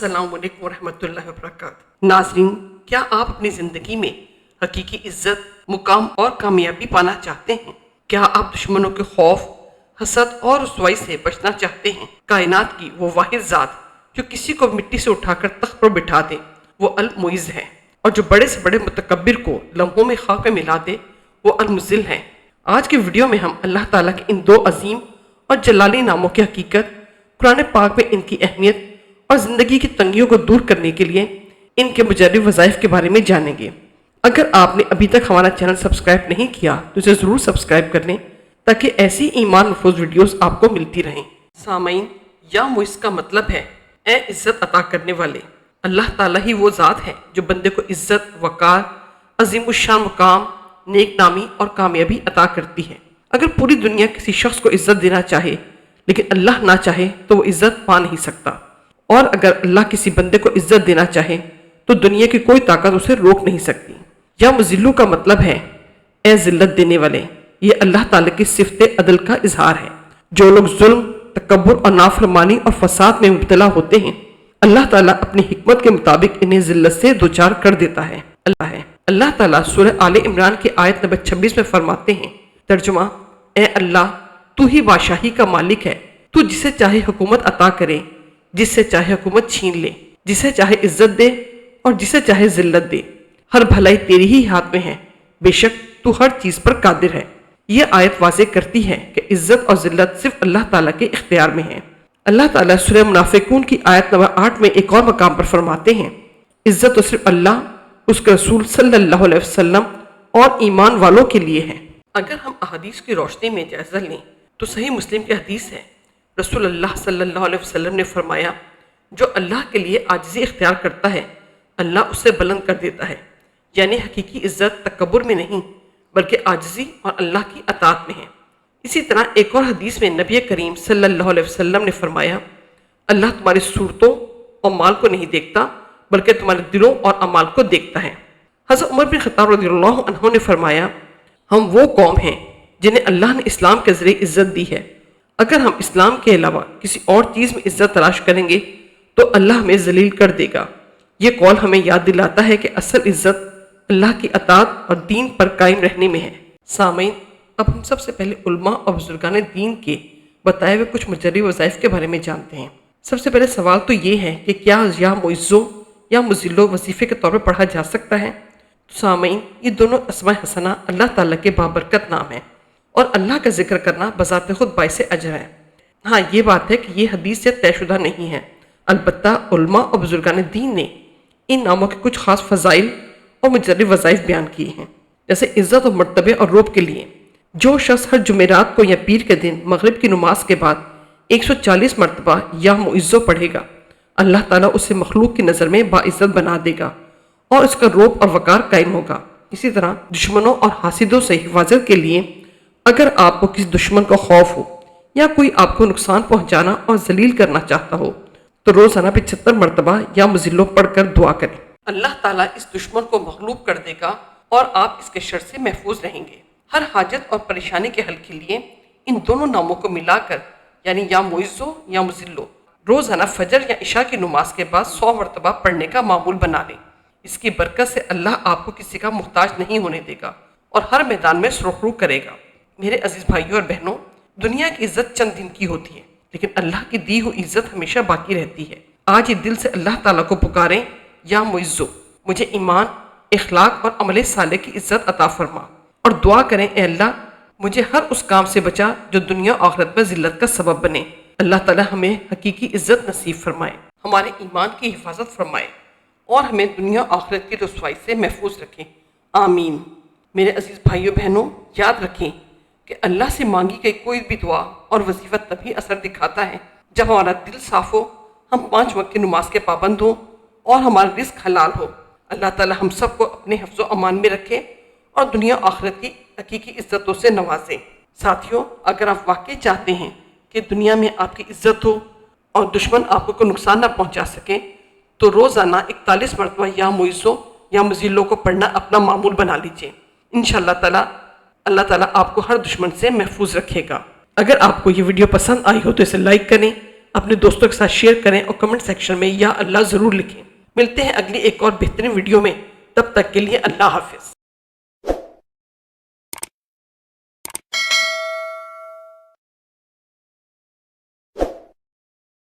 अस्सलाम वालेकुम रहमतुल्लाहि व बरकातहू। नाज़रीन, क्या आप अपनी ज़िंदगी में हकीकी इज़्ज़त, मुकाम और कामयाबी पाना चाहते हैं? क्या आप दुश्मनों के खौफ, हसद और रुसवाई से बचना चाहते हैं? कायनात की वो वाहिद ज़ात जो किसी को मिट्टी से उठाकर तख्त पर बिठा दे, वो अल मुइज़्ज़ है, और जो बड़े से बड़े मुतकब्बिर को लम्हों में खाक में मिला दे, वो अल मुज़िल है। आज की वीडियो में हम अल्लाह ताला के इन दो अजीम और जलाली नामों की हकीकत, कुरान पाक में इनकी अहमियत और ज़िंदगी की तंगियों को दूर करने के लिए इनके मुजर्रब वज़ाइफ के बारे में जानेंगे। अगर आपने अभी तक हमारा चैनल सब्सक्राइब नहीं किया तो इसे ज़रूर सब्सक्राइब कर लें ताकि ऐसी ईमान नफूज़ वीडियोस आपको मिलती रहें। सामाईन, या मुइज़्ज़ का मतलब है ए इज़्ज़त अता करने वाले। अल्लाह ताला ही वो ज़ात है जो बंदे को इज़्ज़त, वक़ार, अज़ीमुश्शान मुकाम, नेक नामी और कामयाबी अता करती है। अगर पूरी दुनिया किसी शख्स को इज़्ज़त देना चाहे लेकिन अल्लाह ना चाहे तो वो इज़्ज़त पा नहीं सकता, और अगर अल्लाह किसी बंदे को इज़्ज़त देना चाहे तो दुनिया की कोई ताकत उसे रोक नहीं सकती। या मुज़िल्लु का मतलब है ए ज़िल्लत देने वाले। ये अल्लाह ताला की सिफ़त अदल का इजहार है। जो लोग जुल्म, तकब्बुर और नाफरमानी और फसाद में मुब्तला होते हैं, अल्लाह ताला अपनी हिकमत के मुताबिक इन्हें ज़िल्लत से दोचार कर देता है। अल्लाह ताला सूरह आले इमरान की आयत नंबर 26 में फरमाते हैं, तर्जुमा, ए अल्लाह, तू ही बादशाही का मालिक है। तू जिसे चाहे हुकूमत अता करे, जिससे चाहे हुकूमत छीन ले, जिसे चाहे इज्जत दे और जिसे चाहे जिल्लत दे। हर भलाई तेरी ही हाथ में है, बेशक तू हर चीज पर कादिर है। ये आयत वाज़ेह करती है कि इज्जत और जिल्लत सिर्फ अल्लाह ताला के इख्तियार में है। अल्लाह ताला सूरह मुनाफिकून की आयत नंबर 8 में एक और मकाम पर फरमाते हैं, इज्जत तो सिर्फ अल्लाह, उसके रसूल सल्लल्लाहु अलैहि वसल्लम और ईमान वालों के लिए है। अगर हम अहदीस की रोशनी में जायजा लें तो सही मुस्लिम की हदीस है, रसूलुल्लाह सल्लल्लाहु अलैहि वसल्लम ने फरमाया, जो अल्लाह के लिए आजिज़ी इख्तियार करता है, अल्लाह उसे बुलंद कर देता है। यानी हकीकी इज़्ज़त तकब्बुर में नहीं बल्कि आजिज़ी और अल्लाह की अताअत में है। इसी तरह एक और हदीस में नबी करीम सल्लल्लाहु अलैहि वसल्लम ने फरमाया, अल्लाह तुम्हारी सूरतों और माल को नहीं देखता बल्कि तुम्हारे दिलों और अमाल को देखता है। हज़रत उमर बिन ख़त्ताब रज़ियल्लाहु अन्हु ने फरमाया, हम वो कौम हैं जिन्हें अल्लाह ने इस्लाम के ज़रिए इज़्ज़त दी है। अगर हम इस्लाम के अलावा किसी और चीज़ में इज़्ज़त तलाश करेंगे तो अल्लाह हमें ज़लील कर देगा। ये कौल हमें याद दिलाता है कि असल इज़्ज़त अल्लाह की अताअत और दीन पर कायम रहने में है। सामीन, अब हम सबसे पहले उलमा और बुजुर्गान दीन के बताए हुए कुछ मुजर्रब वज़ाइफ के बारे में जानते हैं। सबसे पहले सवाल तो ये है कि क्या या मुइज़्ज़ो या मुज़िल्लो वजीफ़े के तौर पर पढ़ा जा सकता है? तो सामीन, ये दोनों अस्माए हसना अल्लाह ताला के बाबरकत नाम है और अल्लाह का जिक्र करना बज़ाते खुद बाइसे अजर है। हाँ, ये बात है कि ये हदीस से तयशुदा नहीं है, अलबत्ता उलमा और बुजुर्गान दीन ने इन नामों के कुछ खास फ़ज़ाइल और मुजर्रब वज़ाइफ बयान किए हैं। जैसे इज़्ज़त और मर्तबे और रोब के लिए जो शख्स हर जुमेरात को या पीर के दिन मगरिब की नमाज के बाद 140 मरतबा या मुइज़्ज़ो पढ़ेगा, अल्लाह ताला उसे मखलूक की नज़र में बाइज़्ज़त बना देगा और इसका रोब और वक़ार कायम होगा। इसी तरह दुश्मनों और हासिदों से हिफाजत के लिए अगर आपको किसी दुश्मन का खौफ हो या कोई आपको नुकसान पहुंचाना और जलील करना चाहता हो तो रोज़ाना 75 मरतबा या मुज़िल्लो पढ़कर दुआ करें। अल्लाह ताला इस दुश्मन को मग़लूब कर देगा और आप इसके शर से महफूज रहेंगे। हर हाजत और परेशानी के हल के लिए इन दोनों नामों को मिलाकर यानी या मुइज़्ज़ो या मुज़िल्लो रोज़ाना फजर या इशा की नमाज के बाद 100 मरतबा पढ़ने का मामूल बना लें। इसकी बरकत से अल्लाह आपको किसी का मुहताज नहीं होने देगा और हर मैदान में सुरखरू करेगा। मेरे अजीज भाइयों और बहनों, दुनिया की इज्जत चंद दिन की होती है लेकिन अल्लाह की दी हुई इज्जत हमेशा बाकी रहती है। आज ही दिल से अल्लाह ताला को पुकारें, या मुइज़्ज़ो, मुझे ईमान, इखलाक और अमल साले की इज्जत अता फरमा, और दुआ करें, ए अल्लाह, मुझे हर उस काम से बचा जो दुनिया आखिरत में जिल्लत का सबब बने। अल्लाह ताला हमें हकीकी इज्जत नसीब फरमाए, हमारे ईमान की हिफाजत फरमाए और हमें दुनिया आखिरत की रुसवाई से महफूज रखें। आमीन। मेरे अजीज भाइयों बहनों, याद रखें कि अल्लाह से मांगी गई कोई भी दुआ और वजीफा तभी असर दिखाता है जब हमारा दिल साफ हो, हम 5 वक्त की नमाज के पाबंद हों और हमारा रिस्क हलाल हो। अल्लाह ताला हम सबको अपने हिफ्ज़ो अमान में रखे और दुनिया आखिरत की हकीकी इज्जतों से नवाजे। साथियों, अगर आप वाकई चाहते हैं कि दुनिया में आपकी इज्जत हो और दुश्मन आपको कोई नुकसान ना पहुँचा सके तो रोज़ाना 41 मरतबा या मुइज़्ज़ो या मुज़िल्लो को पढ़ना अपना मामूल बना लीजिए। इंशाअल्लाह ताला अल्लाह ताला आपको हर दुश्मन से महफूज रखेगा। अगर आपको ये वीडियो पसंद आई हो तो इसे लाइक करें, اپنے دوستوں کے ساتھ شیئر کریں اور کمنٹ سیکشن میں یا اللہ ضرور لکھیں۔ ملتے ہیں اگلی ایک اور بہترین ویڈیو میں، تب تک کے لیے اللہ حافظ۔